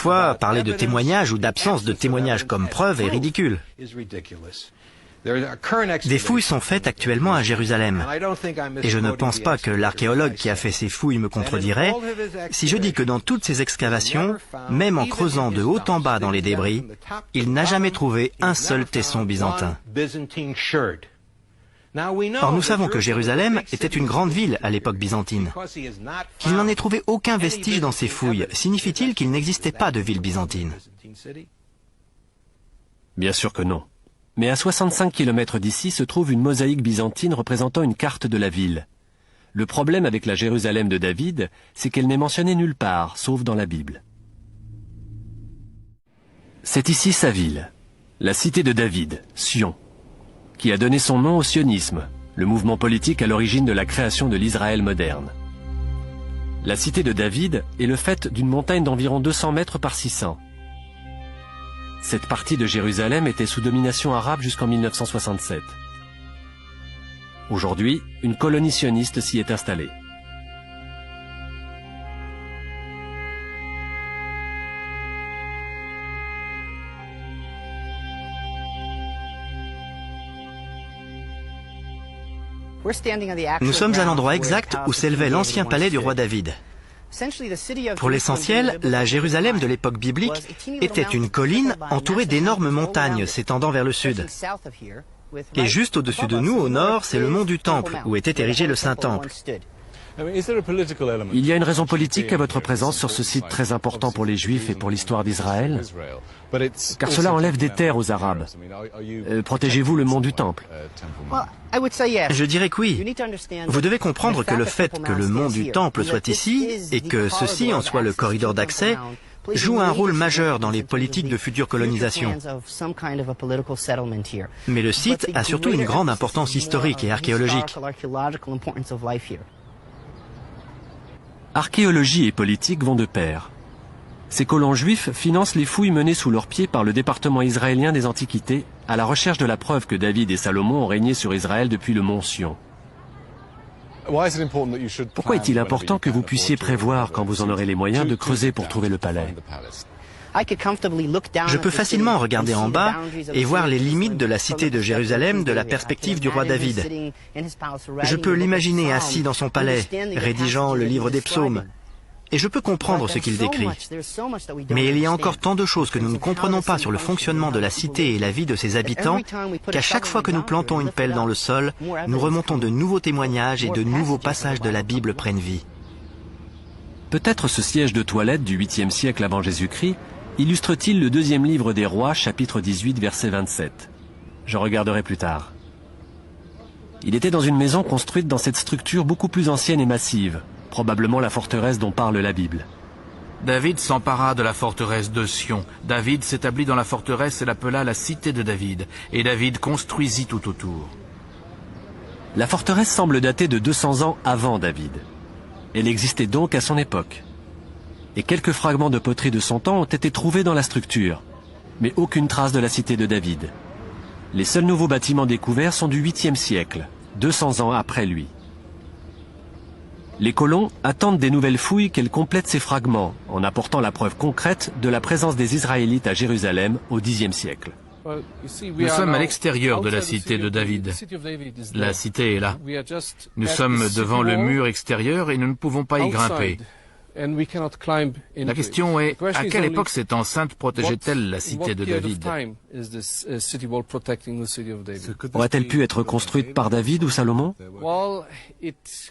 Parfois, parler de témoignages ou d'absence de témoignages comme preuve est ridicule. Des fouilles sont faites actuellement à Jérusalem. Et je ne pense pas que l'archéologue qui a fait ces fouilles me contredirait si je dis que dans toutes ces excavations, même en creusant de haut en bas dans les débris, il n'a jamais trouvé un seul tesson byzantin. Or, nous savons que Jérusalem était une grande ville à l'époque byzantine. Qu'il n'en ait trouvé aucun vestige dans ces fouilles, signifie-t-il qu'il n'existait pas de ville byzantine? Bien sûr que non. Mais à 65 km d'ici se trouve une mosaïque byzantine représentant une carte de la ville. Le problème avec la Jérusalem de David, c'est qu'elle n'est mentionnée nulle part, sauf dans la Bible. C'est ici sa ville, la cité de David, Sion, qui a donné son nom au sionisme, le mouvement politique à l'origine de la création de l'Israël moderne. La cité de David est le fait d'une montagne d'environ 200 mètres par 600. Cette partie de Jérusalem était sous domination arabe jusqu'en 1967. Aujourd'hui, une colonie sioniste s'y est installée. Nous sommes à l'endroit exact où s'élevait l'ancien palais du roi David. Pour l'essentiel, la Jérusalem de l'époque biblique était une colline entourée d'énormes montagnes s'étendant vers le sud. Et juste au-dessus de nous, au nord, c'est le mont du Temple, où était érigé le Saint-Temple. Il y a une raison politique à votre présence sur ce site très important pour les Juifs et pour l'histoire d'Israël, car cela enlève des terres aux Arabes. Protégez-vous le mont du Temple? Je dirais que oui. Vous devez comprendre que le fait que le mont du Temple soit ici, et que ceci en soit le corridor d'accès, joue un rôle majeur dans les politiques de future colonisation. Mais le site a surtout une grande importance historique et archéologique. Archéologie et politique vont de pair. Ces colons juifs financent les fouilles menées sous leurs pieds par le département israélien des Antiquités à la recherche de la preuve que David et Salomon ont régné sur Israël depuis le mont Sion. Pourquoi est-il important que vous puissiez prévoir, quand vous en aurez les moyens, de creuser pour trouver le palais? Je peux facilement regarder en bas et voir les limites de la cité de Jérusalem de la perspective du roi David. Je peux l'imaginer assis dans son palais, rédigeant le livre des psaumes. Et je peux comprendre ce qu'il décrit. Mais il y a encore tant de choses que nous ne comprenons pas sur le fonctionnement de la cité et la vie de ses habitants, qu'à chaque fois que nous plantons une pelle dans le sol, nous remontons de nouveaux témoignages et de nouveaux passages de la Bible prennent vie. Peut-être ce siège de toilette du 8e siècle avant Jésus-Christ illustre-t-il le deuxième livre des Rois, chapitre 18, verset 27. Je regarderai plus tard. Il était dans une maison construite dans cette structure beaucoup plus ancienne et massive, probablement la forteresse dont parle la Bible. David s'empara de la forteresse de Sion. David s'établit dans la forteresse et l'appela la cité de David. Et David construisit tout autour. La forteresse semble dater de 200 ans avant David. Elle existait donc à son époque. Et quelques fragments de poterie de son temps ont été trouvés dans la structure, mais aucune trace de la cité de David. Les seuls nouveaux bâtiments découverts sont du 8e siècle, 200 ans après lui. Les colons attendent des nouvelles fouilles qu'elles complètent ces fragments, en apportant la preuve concrète de la présence des Israélites à Jérusalem au Xe siècle. Nous sommes à l'extérieur de la cité de David. La cité est là. Nous sommes devant le mur extérieur et nous ne pouvons pas y grimper. La question est, à quelle époque cette enceinte protégeait-elle la cité de David? Aurait-elle pu être construite par David ou Salomon?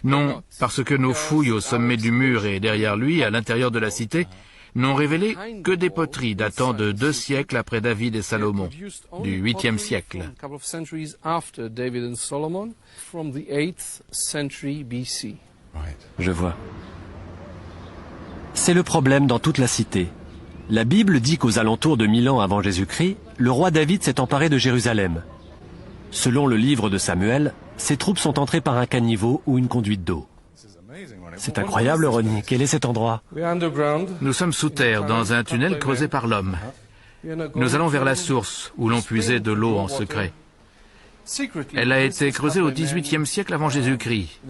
Non, parce que nos fouilles au sommet du mur et derrière lui, à l'intérieur de la cité, n'ont révélé que des poteries datant de 2 siècles après David et Salomon, du 8e siècle. Je vois. C'est le problème dans toute la cité. La Bible dit qu'aux alentours de 1000 ans avant Jésus-Christ, le roi David s'est emparé de Jérusalem. Selon le livre de Samuel, ses troupes sont entrées par un caniveau ou une conduite d'eau. C'est incroyable, Ronnie. Quel est cet endroit? Nous sommes sous terre, dans un tunnel creusé par l'homme. Nous allons vers la source, où l'on puisait de l'eau en secret. Elle a été creusée au XVIIIe siècle avant Jésus-Christ,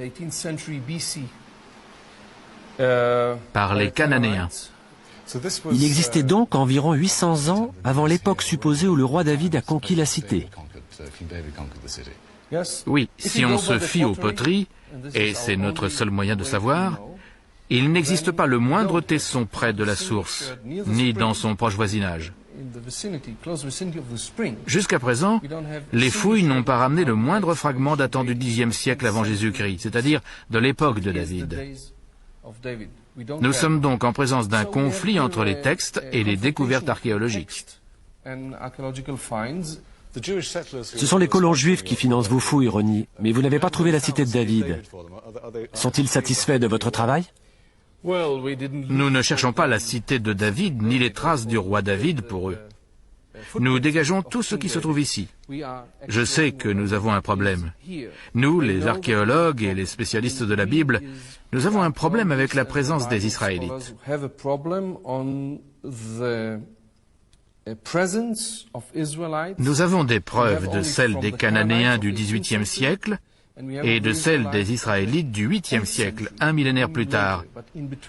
par les Cananéens. Il existait donc environ 800 ans avant l'époque supposée où le roi David a conquis la cité. Oui, si on se fie aux poteries, et c'est notre seul moyen de savoir, il n'existe pas le moindre tesson près de la source, ni dans son proche voisinage. Jusqu'à présent, les fouilles n'ont pas ramené le moindre fragment datant du Xe siècle avant Jésus-Christ, c'est-à-dire de l'époque de David. Nous sommes donc en présence d'un conflit entre les textes et les découvertes archéologiques. Ce sont les colons juifs qui financent vos fouilles, Ronnie, mais vous n'avez pas trouvé la cité de David. Sont-ils satisfaits de votre travail? Nous ne cherchons pas la cité de David, ni les traces du roi David pour eux. Nous dégageons tout ce qui se trouve ici. Je sais que nous avons un problème. Nous, les archéologues et les spécialistes de la Bible, nous avons un problème avec la présence des Israélites. Nous avons des preuves de celles des Cananéens du XVIIIe siècle et de celles des Israélites du 8e siècle, un millénaire plus tard.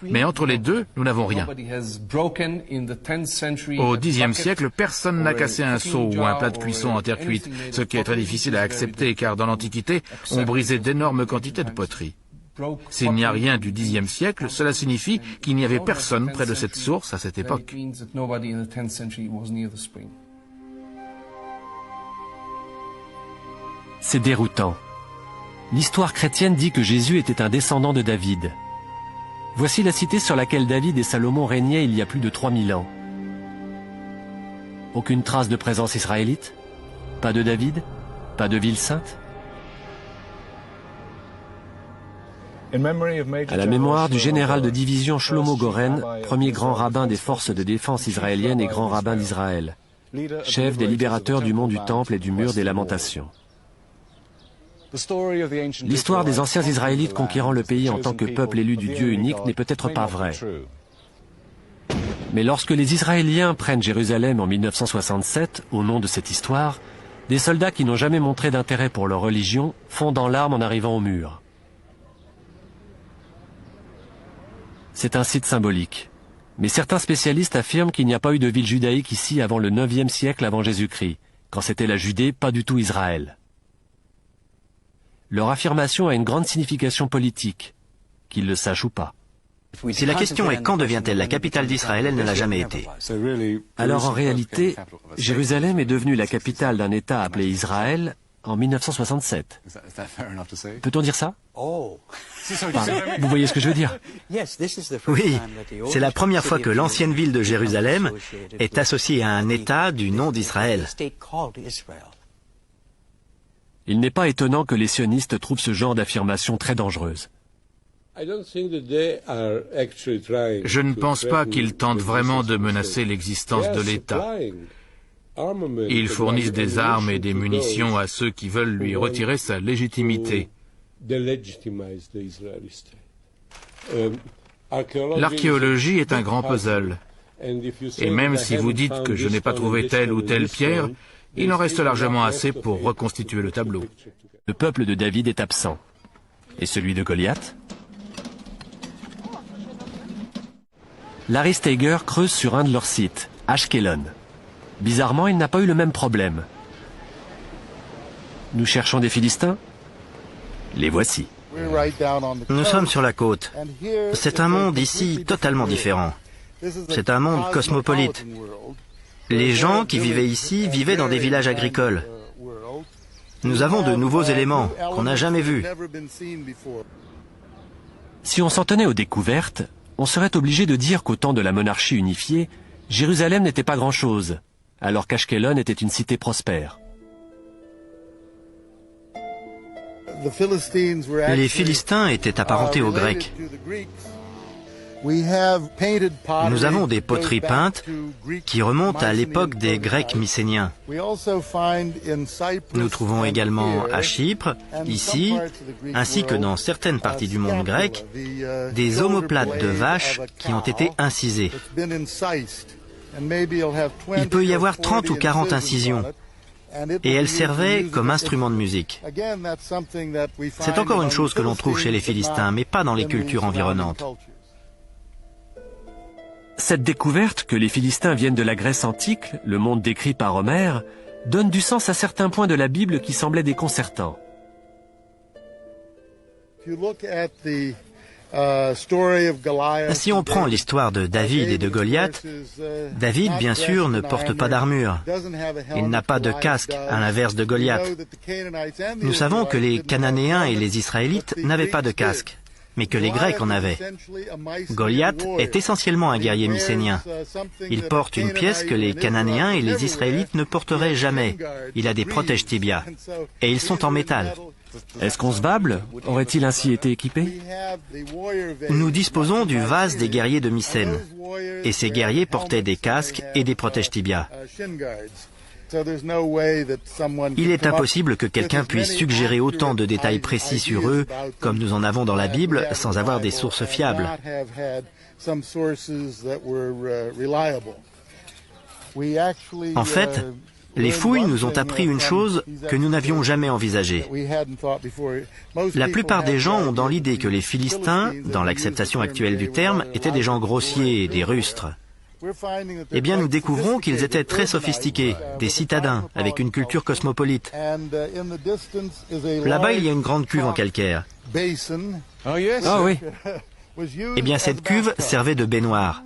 Mais entre les deux, nous n'avons rien. Au Xe siècle, personne n'a cassé un seau ou un plat de cuisson en terre cuite, ce qui est très difficile à accepter car dans l'Antiquité, on brisait d'énormes quantités de poterie. S'il n'y a rien du Xe siècle, cela signifie qu'il n'y avait personne près de cette source à cette époque. C'est déroutant. L'histoire chrétienne dit que Jésus était un descendant de David. Voici la cité sur laquelle David et Salomon régnaient il y a plus de 3000 ans. Aucune trace de présence israélite? Pas de David? Pas de ville sainte? À la mémoire du général de division Shlomo Goren, premier grand rabbin des forces de défense israéliennes et grand rabbin d'Israël, chef des libérateurs du mont du Temple et du mur des Lamentations. L'histoire des anciens Israélites conquérant le pays en tant que peuple élu du Dieu unique n'est peut-être pas vraie. Mais lorsque les Israéliens prennent Jérusalem en 1967, au nom de cette histoire, des soldats qui n'ont jamais montré d'intérêt pour leur religion fondent en larmes en arrivant au mur. C'est un site symbolique. Mais certains spécialistes affirment qu'il n'y a pas eu de ville judaïque ici avant le 9e siècle avant Jésus-Christ, quand c'était la Judée, pas du tout Israël. Leur affirmation a une grande signification politique, qu'ils le sachent ou pas. Si la question est quand devient-elle la capitale d'Israël, elle ne l'a jamais été. Alors en réalité, Jérusalem est devenue la capitale d'un État appelé Israël en 1967. Peut-on dire ça? Enfin, vous voyez ce que je veux dire? Oui, c'est la première fois que l'ancienne ville de Jérusalem est associée à un État du nom d'Israël. Il n'est pas étonnant que les sionistes trouvent ce genre d'affirmation très dangereuse. Je ne pense pas qu'ils tentent vraiment de menacer l'existence de l'État. Ils fournissent des armes et des munitions à ceux qui veulent lui retirer sa légitimité. L'archéologie est un grand puzzle. Et même si vous dites que je n'ai pas trouvé telle ou telle pierre, il en reste largement assez pour reconstituer le tableau. Le peuple de David est absent. Et celui de Goliath? Larry Steiger creuse sur un de leurs sites, Ashkelon. Bizarrement, il n'a pas eu le même problème. Nous cherchons des Philistins? Les voici. Nous sommes sur la côte. C'est un monde ici totalement différent. C'est un monde cosmopolite. Les gens qui vivaient ici vivaient dans des villages agricoles. Nous avons de nouveaux éléments qu'on n'a jamais vus. Si on s'en tenait aux découvertes, on serait obligé de dire qu'au temps de la monarchie unifiée, Jérusalem n'était pas grand-chose, alors qu'Ashkelon était une cité prospère. Les Philistins étaient apparentés aux Grecs. Nous avons des poteries peintes qui remontent à l'époque des Grecs mycéniens. Nous trouvons également à Chypre, ici, ainsi que dans certaines parties du monde grec, des omoplates de vaches qui ont été incisées. Il peut y avoir 30 ou 40 incisions, et elles servaient comme instrument de musique. C'est encore une chose que l'on trouve chez les Philistins, mais pas dans les cultures environnantes. Cette découverte que les Philistins viennent de la Grèce antique, le monde décrit par Homère, donne du sens à certains points de la Bible qui semblaient déconcertants. Si on prend l'histoire de David et de Goliath, David, bien sûr, ne porte pas d'armure. Il n'a pas de casque, à l'inverse de Goliath. Nous savons que les Cananéens et les Israélites n'avaient pas de casque, mais que les Grecs en avaient. Goliath est essentiellement un guerrier mycénien. Il porte une pièce que les Cananéens et les Israélites ne porteraient jamais. Il a des protège-tibias. Et ils sont en métal. Est-ce qu'Onsbable aurait-il ainsi été équipé? Nous disposons du vase des guerriers de Mycène. Et ces guerriers portaient des casques et des protège-tibias. Il est impossible que quelqu'un puisse suggérer autant de détails précis sur eux, comme nous en avons dans la Bible, sans avoir des sources fiables. En fait, les fouilles nous ont appris une chose que nous n'avions jamais envisagée. La plupart des gens ont dans l'idée que les Philistins, dans l'acceptation actuelle du terme, étaient des gens grossiers et des rustres. Eh bien, nous découvrons qu'ils étaient très sophistiqués, des citadins, avec une culture cosmopolite. Là-bas, il y a une grande cuve en calcaire. Ah oui. Eh bien, cette cuve servait de baignoire.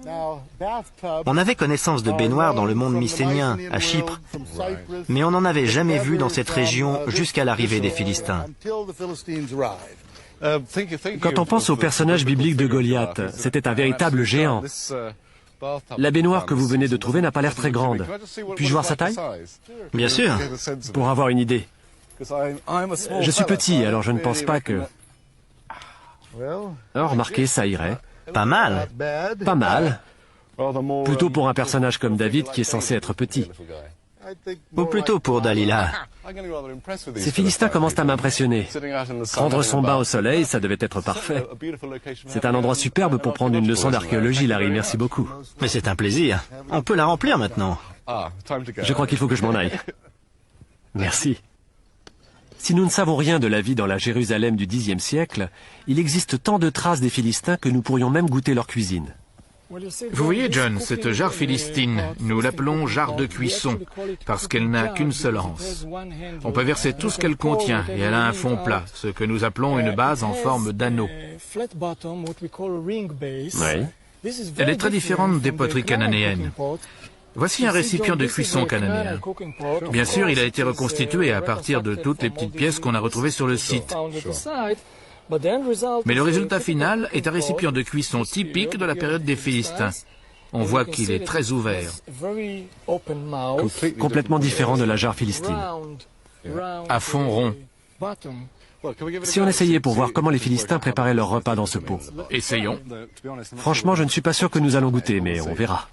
On avait connaissance de baignoires dans le monde mycénien, à Chypre, mais on n'en avait jamais vu dans cette région jusqu'à l'arrivée des Philistins. Quand on pense au personnage biblique de Goliath, c'était un véritable géant. La baignoire que vous venez de trouver n'a pas l'air très grande. Puis-je voir sa taille? Bien sûr. Pour avoir une idée. Je suis petit, alors je ne pense pas que... Oh, remarquez, ça irait. Pas mal. Pas mal. Plutôt pour un personnage comme David qui est censé être petit. Ou plutôt pour Dalila. Ces Philistins commencent à m'impressionner. Prendre son bain au soleil, ça devait être parfait. C'est un endroit superbe pour prendre une leçon d'archéologie, Larry. Merci beaucoup. Mais c'est un plaisir. On peut la remplir maintenant. Je crois qu'il faut que je m'en aille. Merci. Si nous ne savons rien de la vie dans la Jérusalem du Xe siècle, il existe tant de traces des Philistins que nous pourrions même goûter leur cuisine. Vous voyez, John, cette jarre philistine, nous l'appelons jarre de cuisson, parce qu'elle n'a qu'une seule anse. On peut verser tout ce qu'elle contient, et elle a un fond plat, ce que nous appelons une base en forme d'anneau. Oui. Elle est très différente des poteries cananéennes. Voici un récipient de cuisson cananéen. Bien sûr, il a été reconstitué à partir de toutes les petites pièces qu'on a retrouvées sur le site. Mais le résultat final est un récipient de cuisson typique de la période des Philistins. On voit qu'il est très ouvert. Complètement différent de la jarre philistine. À fond rond. Si on essayait pour voir comment les Philistins préparaient leur repas dans ce pot. Essayons. Franchement, je ne suis pas sûr que nous allons goûter, mais on verra.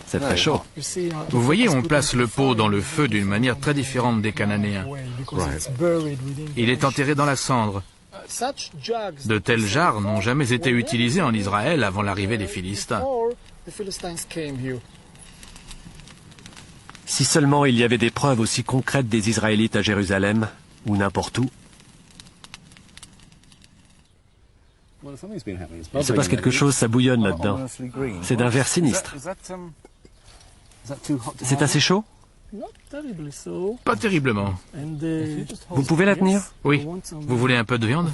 C'est très chaud. Vous voyez, on place le pot dans le feu d'une manière très différente des Cananéens. Il est enterré dans la cendre. De telles jarres n'ont jamais été utilisées en Israël avant l'arrivée des Philistins. Si seulement il y avait des preuves aussi concrètes des Israélites à Jérusalem, ou n'importe où. Il se passe quelque chose, ça bouillonne là-dedans. C'est d'un vert sinistre. C'est assez chaud? Pas terriblement. Vous pouvez la tenir? Oui. Vous voulez un peu de viande?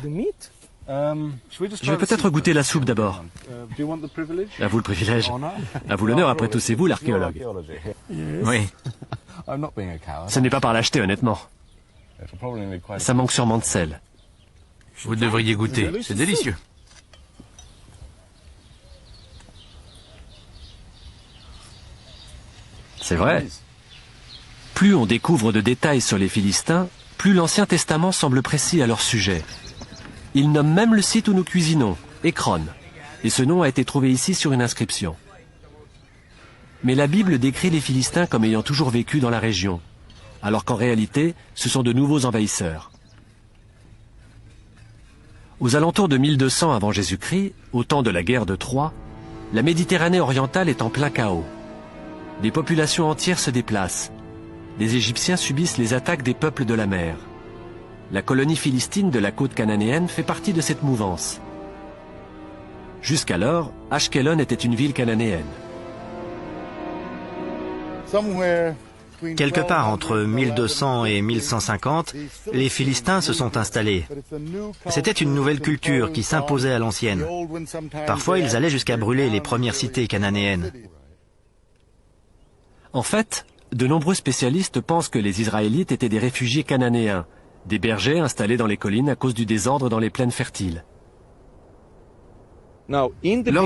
Je vais peut-être goûter la soupe d'abord. À vous le privilège. À vous l'honneur, après tout, c'est vous l'archéologue. Oui. Ce n'est pas par l'acheter, honnêtement. Ça manque sûrement de sel. Vous devriez goûter. C'est délicieux. C'est vrai. Plus on découvre de détails sur les Philistins, plus l'Ancien Testament semble précis à leur sujet. Il nomme même le site où nous cuisinons, Écron, et ce nom a été trouvé ici sur une inscription. Mais la Bible décrit les Philistins comme ayant toujours vécu dans la région, alors qu'en réalité, ce sont de nouveaux envahisseurs. Aux alentours de 1200 avant Jésus-Christ, au temps de la guerre de Troie, la Méditerranée orientale est en plein chaos. Des populations entières se déplacent. Les Égyptiens subissent les attaques des peuples de la mer. La colonie philistine de la côte cananéenne fait partie de cette mouvance. Jusqu'alors, Ashkelon était une ville cananéenne. Quelque part entre 1200 et 1150, les Philistins se sont installés. C'était une nouvelle culture qui s'imposait à l'ancienne. Parfois, ils allaient jusqu'à brûler les premières cités cananéennes. En fait, de nombreux spécialistes pensent que les Israélites étaient des réfugiés cananéens, des bergers installés dans les collines à cause du désordre dans les plaines fertiles. Lors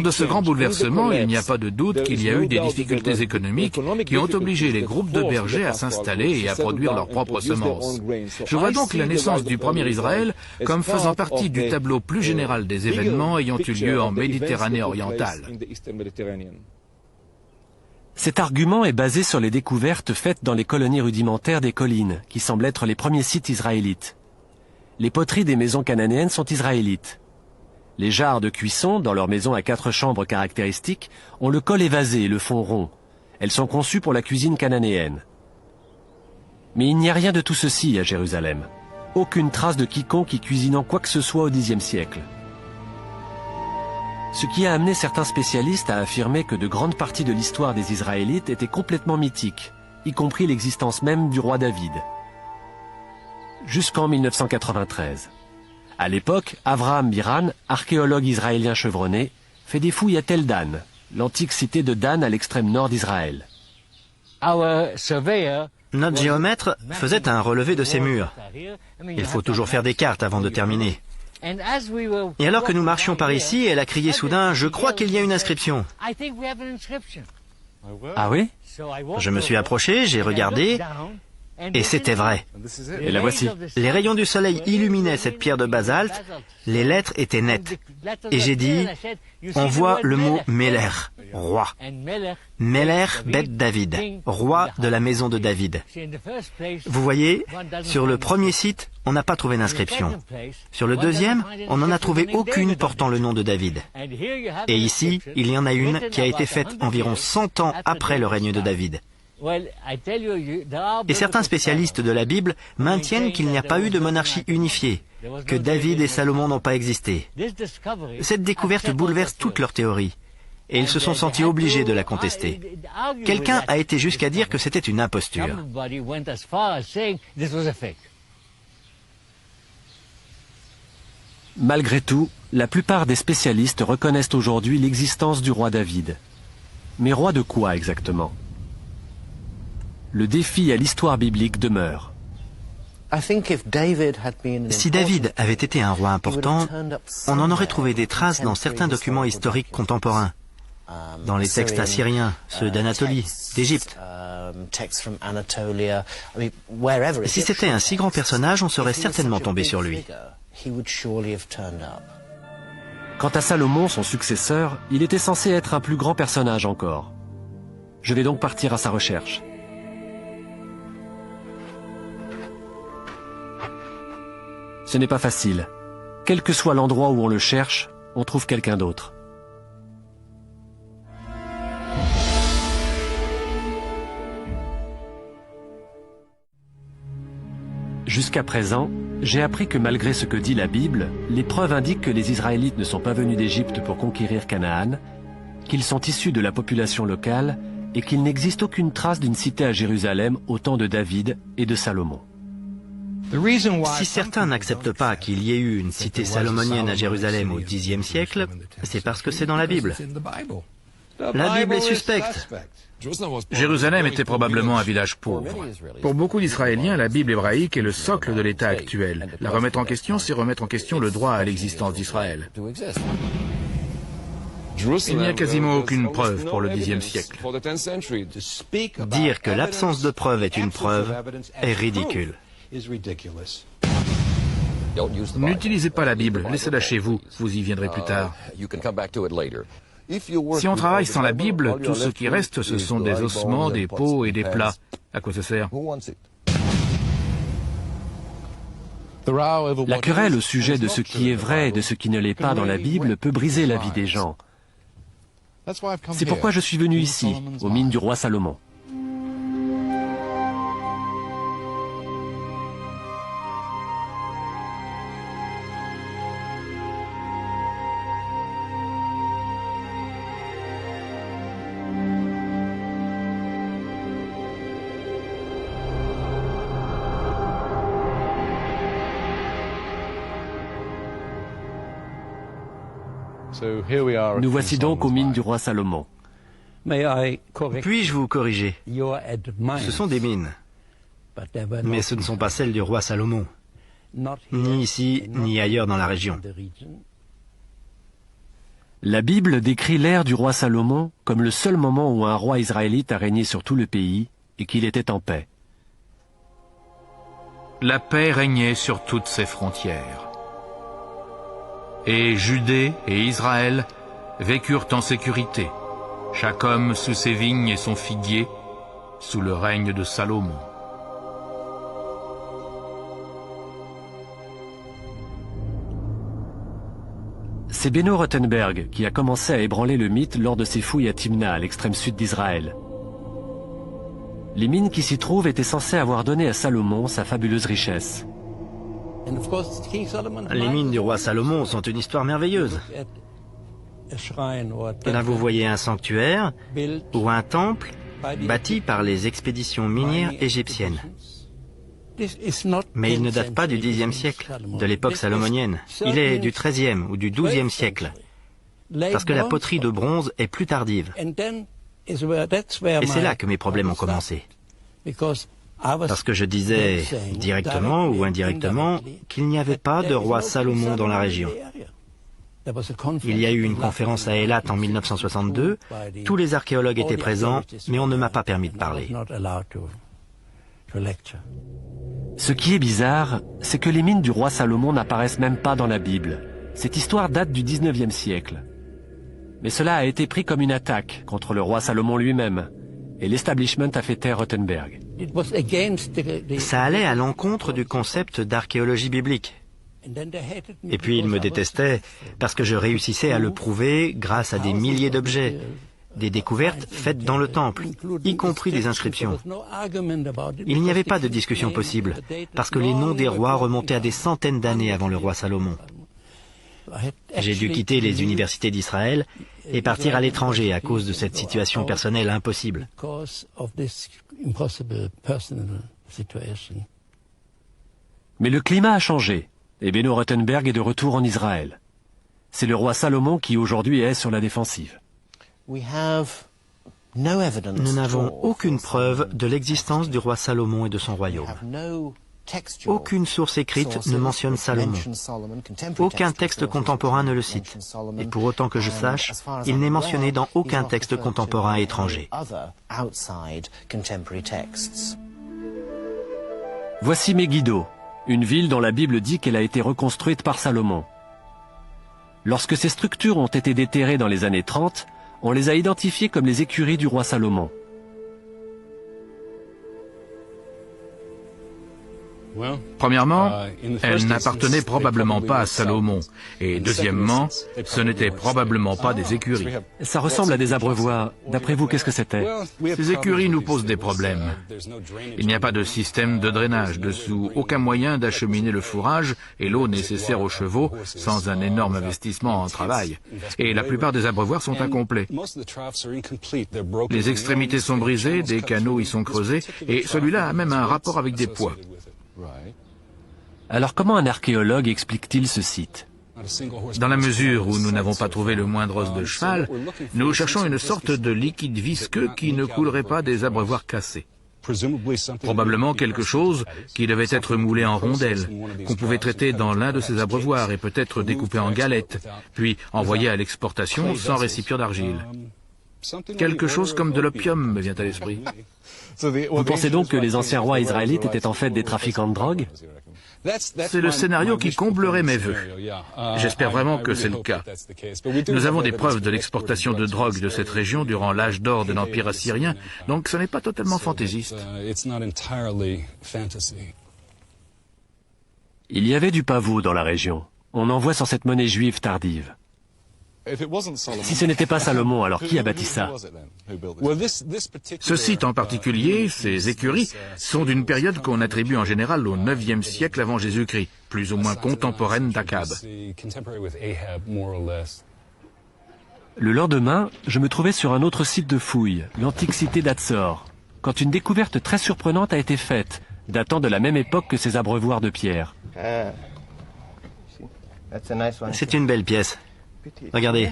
de ce grand bouleversement, il n'y a pas de doute qu'il y a eu des difficultés économiques qui ont obligé les groupes de bergers à s'installer et à produire leurs propres semences. Je vois donc la naissance du premier Israël comme faisant partie du tableau plus général des événements ayant eu lieu en Méditerranée orientale. Cet argument est basé sur les découvertes faites dans les colonies rudimentaires des collines, qui semblent être les premiers sites israélites. Les poteries des maisons cananéennes sont israélites. Les jarres de cuisson, dans leurs maisons à 4 chambres caractéristiques, ont le col évasé et le fond rond. Elles sont conçues pour la cuisine cananéenne. Mais il n'y a rien de tout ceci à Jérusalem. Aucune trace de quiconque y cuisinant quoi que ce soit au Xe siècle. Ce qui a amené certains spécialistes à affirmer que de grandes parties de l'histoire des Israélites étaient complètement mythiques, y compris l'existence même du roi David. Jusqu'en 1993. À l'époque, Avraham Biran, archéologue israélien chevronné, fait des fouilles à Tel Dan, l'antique cité de Dan à l'extrême nord d'Israël. Notre géomètre faisait un relevé de ces murs. Il faut toujours faire des cartes avant de terminer. Et alors que nous marchions par ici, elle a crié soudain « Je crois qu'il y a une inscription ». Ah oui? Je me suis approché, j'ai regardé, et c'était vrai. Et la voici. Les rayons du soleil illuminaient cette pierre de basalte, les lettres étaient nettes. Et j'ai dit, on voit le mot Meler, roi. Meler Bet David, roi de la maison de David. Vous voyez, sur le premier site, on n'a pas trouvé d'inscription. Sur le deuxième, on n'en a trouvé aucune portant le nom de David. Et ici, il y en a une qui a été faite environ 100 ans après le règne de David. Et certains spécialistes de la Bible maintiennent qu'il n'y a pas eu de monarchie unifiée, que David et Salomon n'ont pas existé. Cette découverte bouleverse toute leur théorie, et ils se sont sentis obligés de la contester. Quelqu'un a été jusqu'à dire que c'était une imposture. Malgré tout, la plupart des spécialistes reconnaissent aujourd'hui l'existence du roi David. Mais roi de quoi exactement ? Le défi à l'histoire biblique demeure. Si David avait été un roi important, on en aurait trouvé des traces dans certains documents historiques contemporains, dans les textes assyriens, ceux d'Anatolie, d'Égypte. Si c'était un si grand personnage, on serait certainement tombé sur lui. Quant à Salomon, son successeur, il était censé être un plus grand personnage encore. Je vais donc partir à sa recherche. Ce n'est pas facile. Quel que soit l'endroit où on le cherche, on trouve quelqu'un d'autre. Jusqu'à présent, j'ai appris que malgré ce que dit la Bible, les preuves indiquent que les Israélites ne sont pas venus d'Égypte pour conquérir Canaan, qu'ils sont issus de la population locale et qu'il n'existe aucune trace d'une cité à Jérusalem au temps de David et de Salomon. Si certains n'acceptent pas qu'il y ait eu une cité salomonienne à Jérusalem au Xe siècle, c'est parce que c'est dans la Bible. La Bible est suspecte. Jérusalem était probablement un village pauvre. Pour beaucoup d'Israéliens, la Bible hébraïque est le socle de l'État actuel. La remettre en question, c'est remettre en question le droit à l'existence d'Israël. Il n'y a quasiment aucune preuve pour le Xe siècle. Dire que l'absence de preuve est une preuve est ridicule. N'utilisez pas la Bible, laissez-la chez vous, vous y viendrez plus tard. Si on travaille sans la Bible, tout ce qui reste, ce sont des ossements, des peaux et des plats. À quoi ça sert? La querelle au sujet de ce qui est vrai et de ce qui ne l'est pas dans la Bible peut briser la vie des gens. C'est pourquoi je suis venu ici, aux mines du roi Salomon. Nous voici donc aux mines du roi Salomon. Puis-je vous corriger? Ce sont des mines, mais ce ne sont pas celles du roi Salomon, ni ici, ni ailleurs dans la région. La Bible décrit l'ère du roi Salomon comme le seul moment où un roi israélite a régné sur tout le pays et qu'il était en paix. La paix régnait sur toutes ses frontières. Et Judée et Israël vécurent en sécurité, chaque homme sous ses vignes et son figuier, sous le règne de Salomon. C'est Beno Rothenberg qui a commencé à ébranler le mythe lors de ses fouilles à Timna, à l'extrême sud d'Israël. Les mines qui s'y trouvent étaient censées avoir donné à Salomon sa fabuleuse richesse. Les mines du roi Salomon sont une histoire merveilleuse. Là, vous voyez un sanctuaire ou un temple bâti par les expéditions minières égyptiennes. Mais il ne date pas du Xe siècle, de l'époque salomonienne. Il est du XIIIe ou du XIIe siècle, parce que la poterie de bronze est plus tardive. Et c'est là que mes problèmes ont commencé. Parce que je disais, directement ou indirectement, qu'il n'y avait pas de roi Salomon dans la région. Il y a eu une conférence à Eilat en 1962, tous les archéologues étaient présents, mais on ne m'a pas permis de parler. Ce qui est bizarre, c'est que les mines du roi Salomon n'apparaissent même pas dans la Bible. Cette histoire date du XIXe siècle. Mais cela a été pris comme une attaque contre le roi Salomon lui-même, et l'establishment a fait taire Rothenberg. Ça allait à l'encontre du concept d'archéologie biblique. Et puis ils me détestaient parce que je réussissais à le prouver grâce à des milliers d'objets, des découvertes faites dans le temple, y compris des inscriptions. Il n'y avait pas de discussion possible, parce que les noms des rois remontaient à des centaines d'années avant le roi Salomon. J'ai dû quitter les universités d'Israël et partir à l'étranger à cause de cette situation personnelle impossible. Mais le climat a changé, et Beno Rothenberg est de retour en Israël. C'est le roi Salomon qui aujourd'hui est sur la défensive. Nous n'avons aucune preuve de l'existence du roi Salomon et de son royaume. Aucune source écrite ne mentionne Salomon. Aucun texte contemporain ne le cite. Et pour autant que je sache, il n'est mentionné dans aucun texte contemporain étranger. Voici Megiddo, une ville dont la Bible dit qu'elle a été reconstruite par Salomon. Lorsque ces structures ont été déterrées dans les années 30, on les a identifiées comme les écuries du roi Salomon. Premièrement, elle n'appartenait probablement pas à Salomon. Et deuxièmement, ce n'était probablement pas des écuries. Ça ressemble à des abreuvoirs. D'après vous, qu'est-ce que c'était? Ces écuries nous posent des problèmes. Il n'y a pas de système de drainage dessous, aucun moyen d'acheminer le fourrage et l'eau nécessaire aux chevaux sans un énorme investissement en travail. Et la plupart des abreuvoirs sont incomplets. Les extrémités sont brisées, des canaux y sont creusés, et celui-là a même un rapport avec des poids. Alors comment un archéologue explique-t-il ce site? Dans la mesure où nous n'avons pas trouvé le moindre os de cheval, nous cherchons une sorte de liquide visqueux qui ne coulerait pas des abreuvoirs cassés. Probablement quelque chose qui devait être moulé en rondelles, qu'on pouvait traiter dans l'un de ces abreuvoirs et peut-être découpé en galettes, puis envoyé à l'exportation sans récipient d'argile. Quelque chose comme de l'opium me vient à l'esprit. Vous pensez donc que les anciens rois israélites étaient en fait des trafiquants de drogue? C'est le scénario qui comblerait mes vœux. J'espère vraiment que c'est le cas. Nous avons des preuves de l'exportation de drogue de cette région durant l'âge d'or de l'Empire assyrien, donc ce n'est pas totalement fantaisiste. Il y avait du pavot dans la région. On en voit sur cette monnaie juive tardive. Si ce n'était pas Salomon, alors qui a bâti ça? Ce site en particulier, ces écuries, sont d'une période qu'on attribue en général au IXe siècle avant Jésus-Christ, plus ou moins contemporaine d'Akab. Le lendemain, je me trouvais sur un autre site de fouilles, l'antique cité d'Hatzor, quand une découverte très surprenante a été faite, datant de la même époque que ces abreuvoirs de pierre. C'est une belle pièce. Regardez.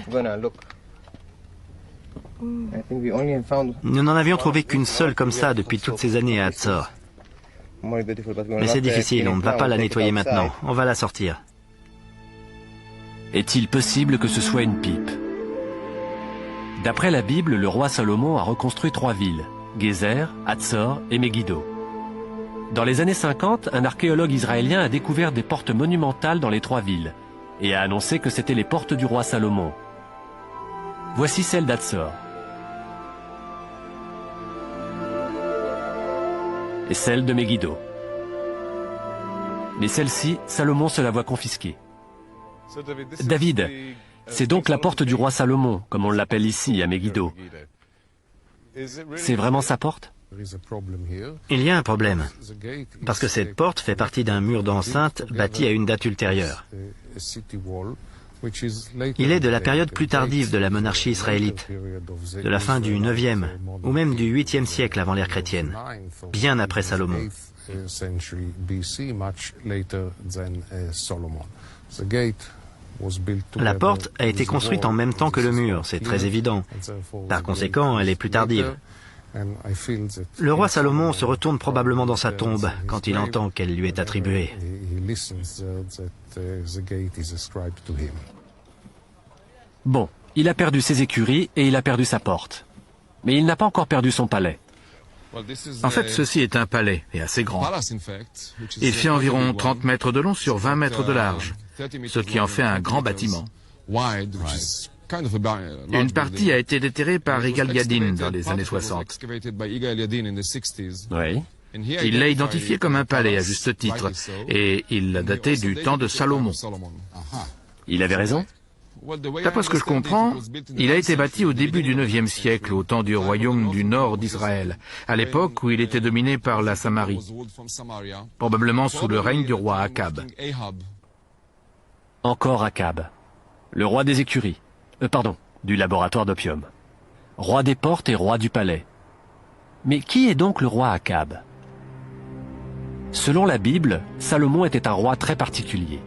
Nous n'en avions trouvé qu'une seule comme ça depuis toutes ces années à Hatzor. Mais c'est difficile, on ne va pas la nettoyer maintenant. On va la sortir. Est-il possible que ce soit une pipe? D'après la Bible, le roi Salomon a reconstruit 3 villes, Gézer, Hatzor et Megiddo. Dans les années 50, un archéologue israélien a découvert des portes monumentales dans les 3 villes et a annoncé que c'étaient les portes du roi Salomon. Voici celle d'Hatzor. Et celle de Megiddo. Mais celle-ci, Salomon se la voit confisquée. David, c'est donc la porte du roi Salomon, comme on l'appelle ici à Megiddo. C'est vraiment sa porte? Il y a un problème, parce que cette porte fait partie d'un mur d'enceinte bâti à une date ultérieure. Il est de la période plus tardive de la monarchie israélite, de la fin du 9e ou même du 8e siècle avant l'ère chrétienne, bien après Salomon. La porte a été construite en même temps que le mur, c'est très évident. Par conséquent, elle est plus tardive. Le roi Salomon se retourne probablement dans sa tombe quand il entend qu'elle lui est attribuée. Bon, il a perdu ses écuries et il a perdu sa porte. Mais il n'a pas encore perdu son palais. En fait, ceci est un palais, et assez grand. Il fait environ 30 mètres de long sur 20 mètres de large, ce qui en fait un grand bâtiment. Une partie a été déterrée par Yigal Yadin dans les années 60. Oui. Il l'a identifié comme un palais à juste titre, et il l'a daté du temps de Salomon. Il avait raison? D'après ce que je comprends, il a été bâti au début du 9e siècle, au temps du royaume du nord d'Israël, à l'époque où il était dominé par la Samarie, probablement sous le règne du roi Akab. Encore Akab, le roi des écuries, du laboratoire d'opium, roi des portes et roi du palais. Mais qui est donc le roi Akab? Selon la Bible, Salomon était un roi très particulier.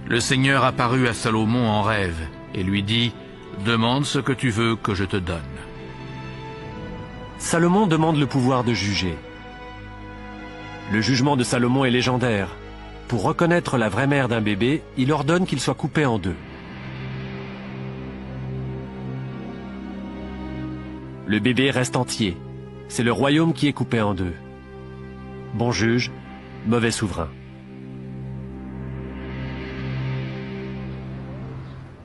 Le Seigneur apparut à Salomon en rêve et lui dit « Demande ce que tu veux que je te donne. » Salomon demande le pouvoir de juger. Le jugement de Salomon est légendaire. Pour reconnaître la vraie mère d'un bébé, il ordonne qu'il soit coupé en 2. Le bébé reste entier. C'est le royaume qui est coupé en 2. Bon juge, mauvais souverain.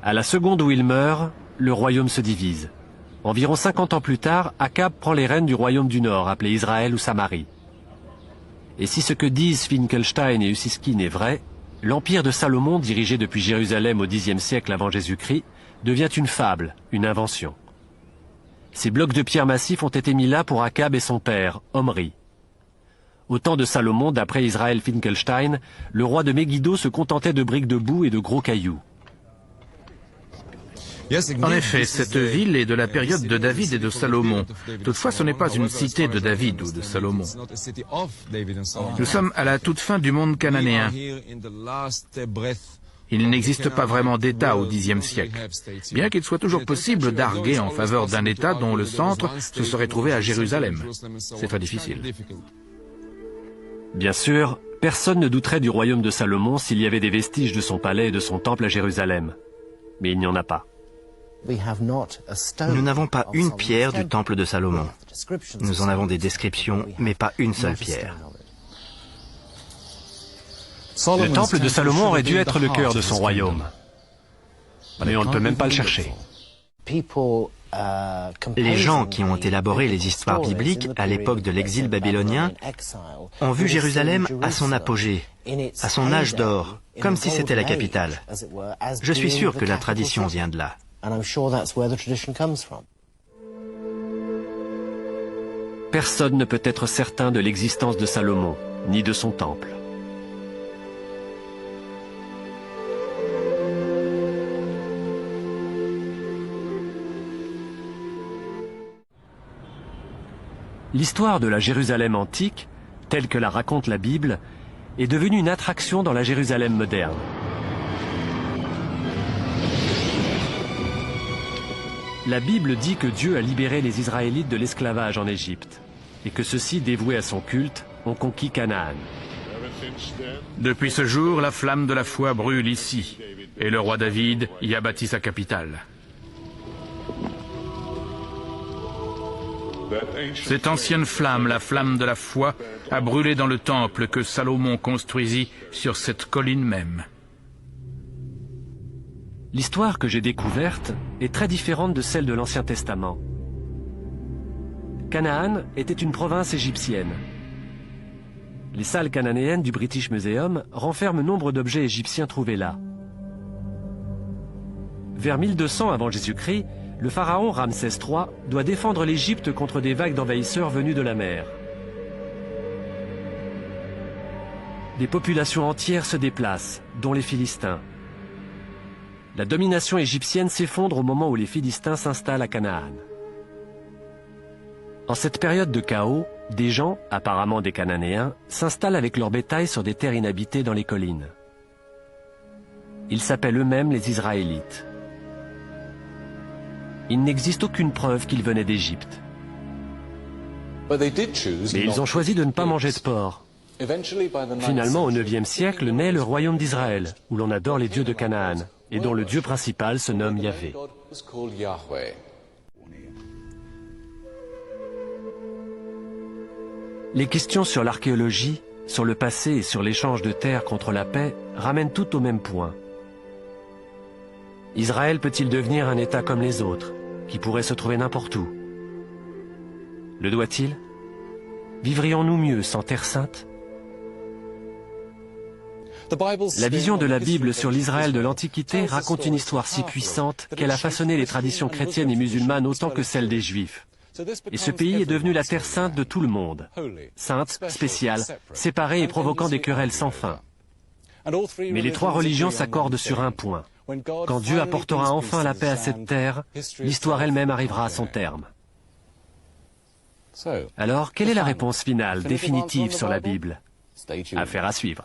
À la seconde où il meurt, le royaume se divise. Environ 50 ans plus tard, Akab prend les rênes du royaume du Nord, appelé Israël ou Samarie. Et si ce que disent Finkelstein et Ussiskin est vrai, l'empire de Salomon, dirigé depuis Jérusalem au Xe siècle avant Jésus-Christ, devient une fable, une invention. Ces blocs de pierre massifs ont été mis là pour Akab et son père, Omri. Au temps de Salomon, d'après Israël Finkelstein, le roi de Megiddo se contentait de briques de boue et de gros cailloux. En effet, cette ville est de la période de David et de Salomon. Toutefois, ce n'est pas une cité de David ou de Salomon. Nous sommes à la toute fin du monde cananéen. Il n'existe pas vraiment d'État au Xe siècle, bien qu'il soit toujours possible d'arguer en faveur d'un État dont le centre se serait trouvé à Jérusalem. C'est très difficile. Bien sûr, personne ne douterait du royaume de Salomon s'il y avait des vestiges de son palais et de son temple à Jérusalem. Mais il n'y en a pas. Nous n'avons pas une pierre du temple de Salomon. Nous en avons des descriptions, mais pas une seule pierre. Le temple de Salomon aurait dû être le cœur de son royaume. Mais on ne peut même pas le chercher. Les gens qui ont élaboré les histoires bibliques à l'époque de l'exil babylonien ont vu Jérusalem à son apogée, à son âge d'or, comme si c'était la capitale. Je suis sûr que la tradition vient de là. Personne ne peut être certain de l'existence de Salomon, ni de son temple. L'histoire de la Jérusalem antique, telle que la raconte la Bible, est devenue une attraction dans la Jérusalem moderne. La Bible dit que Dieu a libéré les Israélites de l'esclavage en Égypte et que ceux-ci, dévoués à son culte, ont conquis Canaan. Depuis ce jour, la flamme de la foi brûle ici, et le roi David y a bâti sa capitale. Cette ancienne flamme, la flamme de la foi, a brûlé dans le temple que Salomon construisit sur cette colline même. L'histoire que j'ai découverte est très différente de celle de l'Ancien Testament. Canaan était une province égyptienne. Les salles cananéennes du British Museum renferment nombre d'objets égyptiens trouvés là. Vers 1200 avant Jésus-Christ, le pharaon Ramsès III doit défendre l'Égypte contre des vagues d'envahisseurs venus de la mer. Des populations entières se déplacent, dont les Philistins. La domination égyptienne s'effondre au moment où les Philistins s'installent à Canaan. En cette période de chaos, des gens, apparemment des Cananéens, s'installent avec leur bétail sur des terres inhabitées dans les collines. Ils s'appellent eux-mêmes les Israélites. Il n'existe aucune preuve qu'ils venaient d'Égypte. Mais ils ont choisi de ne pas manger de porc. Finalement, au IXe siècle, naît le royaume d'Israël, où l'on adore les dieux de Canaan, et dont le dieu principal se nomme Yahvé. Les questions sur l'archéologie, sur le passé et sur l'échange de terres contre la paix ramènent tout au même point. Israël peut-il devenir un État comme les autres, qui pourrait se trouver n'importe où? Le doit-il? Vivrions-nous mieux sans Terre Sainte? La vision de la Bible sur l'Israël de l'Antiquité raconte une histoire si puissante qu'elle a façonné les traditions chrétiennes et musulmanes autant que celles des Juifs. Et ce pays est devenu la terre sainte de tout le monde. Sainte, spéciale, séparée et provoquant des querelles sans fin. Mais les trois religions s'accordent sur un point. Quand Dieu apportera enfin la paix à cette terre, l'histoire elle-même arrivera à son terme. Alors, quelle est la réponse finale, définitive sur la Bible? Affaire à suivre.